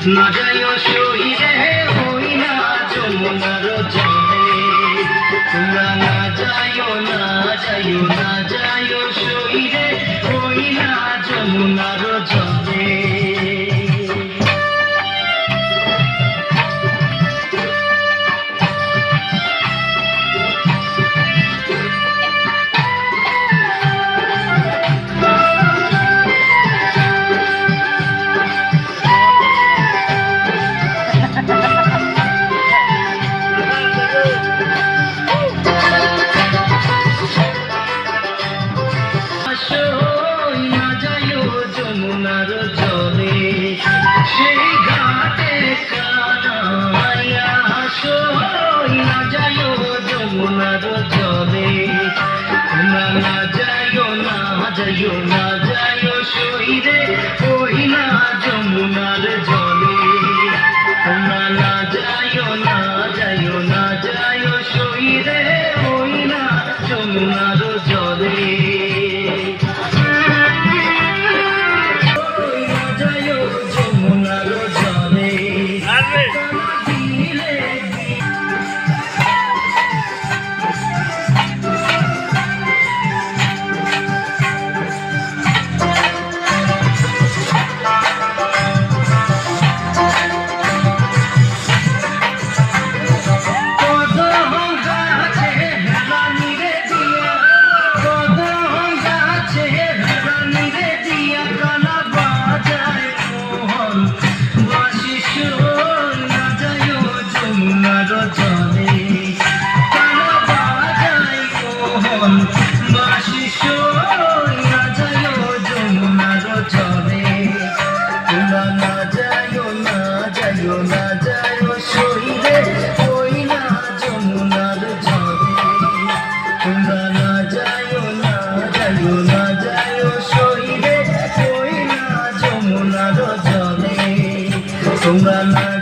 না যাইও শহীদে হই না যমুনার জলে, তোমরা না যাইও না যাইও না যাইও শহীদে হই না যমুনার জলে। যমুনার জলে সেই ঘাটে কানাইয়া সই না যাইও যমুনার জলে, তোমরা না যাইও না যাইও না যাইও শহীদে হই না যমুনার জলে, তোমরা না যাইও না যাইও না যাইও শহীদে হই না যমুনার জলে। তোমরা না